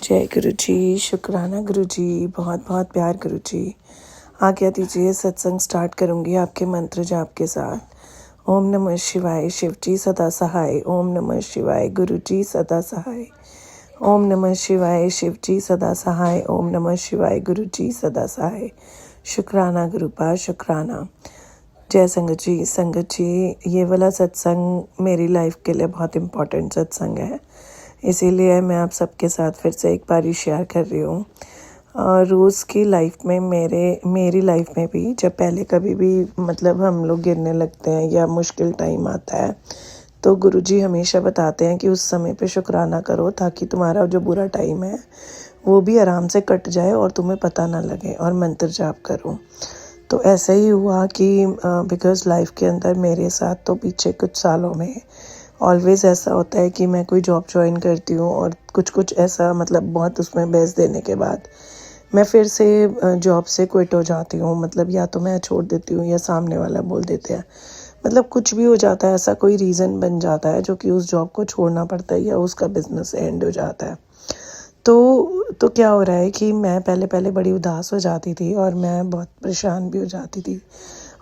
जय गुरु जी, शुक्राना गुरु जी, बहुत बहुत प्यार गुरु जी। आज्ञा दीजिए, सत्संग स्टार्ट करूँगी आपके मंत्र जाप के साथ। ओम नमः शिवाय, शिव जी सदा सहाय। ओम नमः शिवाय, गुरु जी सदा सहाय। ओम नमः शिवाय, शिव जी सदा सहाय। ओम नमः शिवाय, गुरु जी सदा सहाय। शुक्राना गुरुपा, शुक्राना। जय संगत जी, ये वाला सत्संग मेरी लाइफ के लिए बहुत इम्पोर्टेंट सत्संग है, इसीलिए मैं आप सबके साथ फिर से एक बारी शेयर कर रही हूँ। रोज़ की लाइफ में मेरी लाइफ में भी जब पहले कभी भी मतलब हम लोग गिरने लगते हैं या मुश्किल टाइम आता है, तो गुरुजी हमेशा बताते हैं कि उस समय पे शुक्राना करो ताकि तुम्हारा जो बुरा टाइम है वो भी आराम से कट जाए और तुम्हें पता ना लगे, और मंत्र जाप करो। तो ऐसा ही हुआ कि बिकॉज़ लाइफ के अंदर मेरे साथ तो पीछे कुछ सालों में ऑलवेज़ ऐसा होता है कि मैं कोई जॉब ज्वाइन करती हूँ और कुछ ऐसा मतलब बहुत उसमें बेस देने के बाद मैं फिर से जॉब से क्विट हो जाती हूँ। मतलब या तो मैं छोड़ देती हूँ या सामने वाला बोल देते हैं, मतलब कुछ भी हो जाता है, ऐसा कोई रीज़न बन जाता है जो कि उस जॉब को छोड़ना पड़ता है या उसका बिजनेस एंड हो जाता है। तो क्या हो रहा है कि मैं पहले बड़ी उदास हो जाती थी और मैं बहुत परेशान भी हो जाती थी,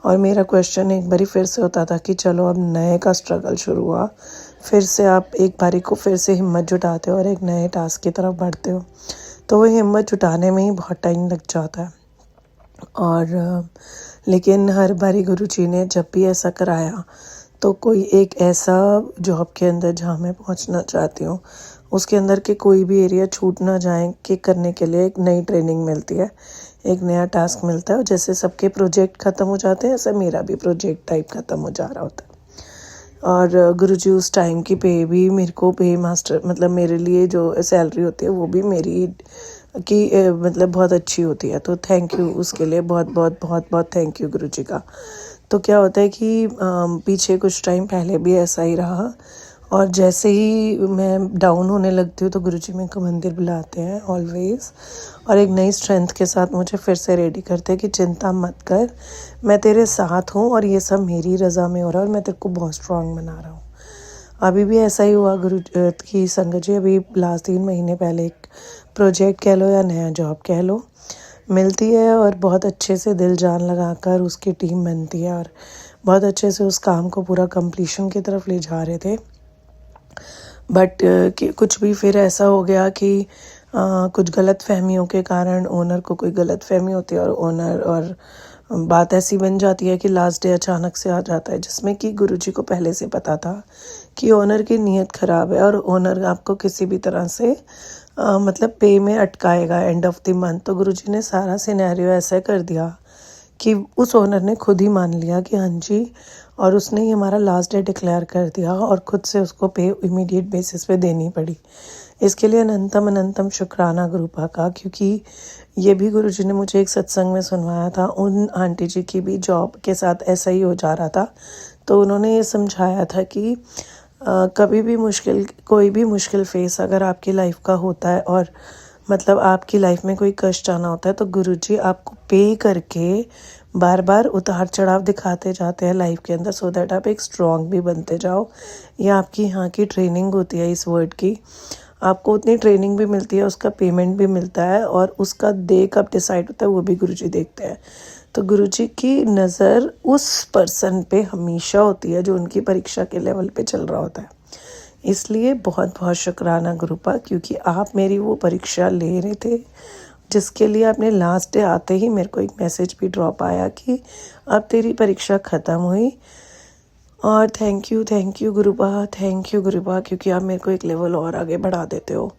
और मेरा क्वेश्चन एक बारी फिर से होता था कि चलो अब नए का स्ट्रगल शुरू हुआ, फिर से आप एक बारी को फिर से हिम्मत जुटाते हो और एक नए टास्क की तरफ बढ़ते हो। तो वो हिम्मत जुटाने में ही बहुत टाइम लग जाता है। और लेकिन हर बारी गुरुजी ने जब भी ऐसा कराया तो कोई एक ऐसा जॉब के अंदर जहाँ मैं पहुँचना चाहती हूँ उसके अंदर के कोई भी एरिया छूट ना जाए कि करने के लिए एक नई ट्रेनिंग मिलती है, एक नया टास्क मिलता है। और जैसे सबके प्रोजेक्ट ख़त्म हो जाते हैं, ऐसा मेरा भी प्रोजेक्ट टाइप ख़त्म हो जा रहा होता है। और गुरुजी उस टाइम की पे भी मेरे को पे मास्टर मतलब मेरे लिए जो सैलरी होती है वो भी मेरी की मतलब बहुत अच्छी होती है। तो थैंक यू उसके लिए, बहुत बहुत बहुत बहुत थैंक यू गुरुजी का। तो क्या होता है कि पीछे कुछ टाइम पहले भी ऐसा ही रहा, और जैसे ही मैं डाउन होने लगती हूँ तो गुरुजी मेरे को मंदिर बुलाते हैं ऑलवेज़, और एक नई स्ट्रेंथ के साथ मुझे फिर से रेडी करते हैं कि चिंता मत कर, मैं तेरे साथ हूँ और ये सब मेरी रज़ा में हो रहा है और मैं तेरे को बहुत स्ट्रांग बना रहा हूँ। अभी भी ऐसा ही हुआ गुरु की संगत जी। अभी लास्ट 3 महीने पहले एक प्रोजेक्ट कह लो या नया जॉब कह लो मिलती है, और बहुत अच्छे से दिल जान लगाकर उसकी टीम बनती है और बहुत अच्छे से उस काम को पूरा कंप्लीशन की तरफ ले जा रहे थे। बट कि कुछ भी फिर ऐसा हो गया कि कुछ गलत फहमियों के कारण ओनर को कोई गलत फहमी होती है और ओनर और बात ऐसी बन जाती है कि लास्ट डे अचानक से आ जाता है, जिसमें कि गुरुजी को पहले से पता था कि ओनर की नीयत ख़राब है और ओनर आपको किसी भी तरह से मतलब पे में अटकाएगा एंड ऑफ द मंथ। तो गुरुजी ने सारा सिनेरियो ऐसा कर दिया कि उस ओनर ने खुद ही मान लिया कि हाँ जी, और उसने ही हमारा लास्ट डे डिक्लेयर कर दिया और खुद से उसको पे इमीडिएट बेसिस पे देनी पड़ी। इसके लिए अनंतम अनंतम शुक्राना गुरुपा का, क्योंकि ये भी गुरुजी ने मुझे एक सत्संग में सुनवाया था। उन आंटी जी की भी जॉब के साथ ऐसा ही हो जा रहा था, तो उन्होंने ये समझाया था कि कभी भी कोई भी मुश्किल फेस अगर आपकी लाइफ का होता है और मतलब आपकी लाइफ में कोई कष्ट आना होता है, तो गुरुजी आपको पे करके बार बार उतार चढ़ाव दिखाते जाते हैं लाइफ के अंदर, सो दैट आप एक स्ट्रॉन्ग भी बनते जाओ। ये आपकी यहाँ की ट्रेनिंग होती है इस वर्ड की, आपको उतनी ट्रेनिंग भी मिलती है, उसका पेमेंट भी मिलता है, और उसका डे कब डिसाइड होता है वो भी गुरुजी देखते हैं। तो गुरुजी की नज़र उस पर्सन पे हमेशा होती है जो उनकी परीक्षा के लेवल पे चल रहा होता है। इसलिए बहुत बहुत शुक्राना गुरुपा, क्योंकि आप मेरी वो परीक्षा ले रहे थे जिसके लिए आपने लास्ट डे आते ही मेरे को एक मैसेज भी ड्रॉप आया कि अब तेरी परीक्षा ख़त्म हुई। और thank you Gurupa, thank you Gurupa, क्योंकि आप मेरे को एक लेवल और आगे बढ़ा देते हो।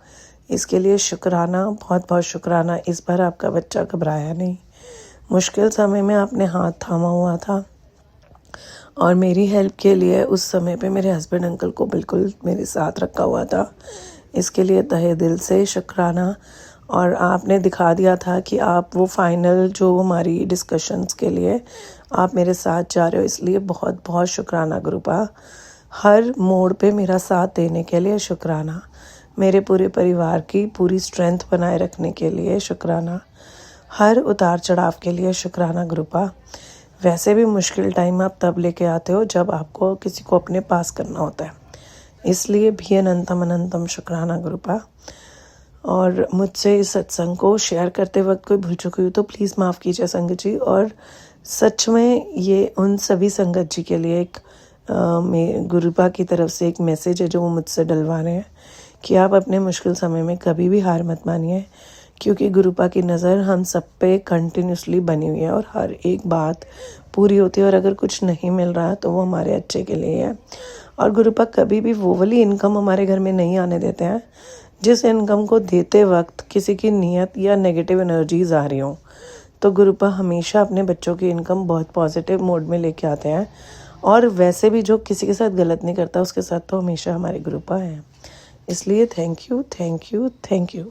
इसके लिए शुक्राना, बहुत बहुत शुक्राना। इस बार आपका बच्चा घबराया नहीं, मुश्किल समय में आपने हाथ थामा हुआ था, और मेरी हेल्प के लिए उस समय पे मेरे हस्बैंड अंकल को बिल्कुल मेरे साथ रखा हुआ था। इसके लिए तहे दिल से शुक्राना। और आपने दिखा दिया था कि आप वो फाइनल जो हमारी डिस्कशंस के लिए आप मेरे साथ जा रहे हो, इसलिए बहुत बहुत शुक्राना गुरुपा। हर मोड़ पे मेरा साथ देने के लिए शुक्राना, मेरे पूरे परिवार की पूरी स्ट्रेंथ बनाए रखने के लिए शुक्राना, हर उतार चढ़ाव के लिए शुक्राना गुरुपा। वैसे भी मुश्किल टाइम आप तब लेके आते हो जब आपको किसी को अपने पास करना होता है, इसलिए भी अनंतम अनंतम शुक्राना गुरुपा। और मुझसे इस सत्संग को शेयर करते वक्त कोई भूल चुकी हूँ तो प्लीज़ माफ़ कीजिए संगत जी। और सच में ये उन सभी संगत जी के लिए एक गुरुपा की तरफ से एक मैसेज है जो वो मुझसे डलवा रहे हैं कि आप अपने मुश्किल समय में कभी भी हार मत मानिए, क्योंकि गुरुपा की नज़र हम सब पे कंटिन्यूसली बनी हुई है और हर एक बात पूरी होती है। और अगर कुछ नहीं मिल रहा तो वो हमारे अच्छे के लिए है। और गुरुपा कभी भी वो वाली इनकम हमारे घर में नहीं आने देते हैं जिस इनकम को देते वक्त किसी की नीयत या नेगेटिव एनर्जीज आ रही हो। तो गुरुपा हमेशा अपने बच्चों की इनकम बहुत पॉजिटिव मोड में लेके आते हैं। और वैसे भी जो किसी के साथ गलत नहीं करता उसके साथ तो हमेशा हमारे गुरुपा हैं। इसलिए thank you, thank you, thank you.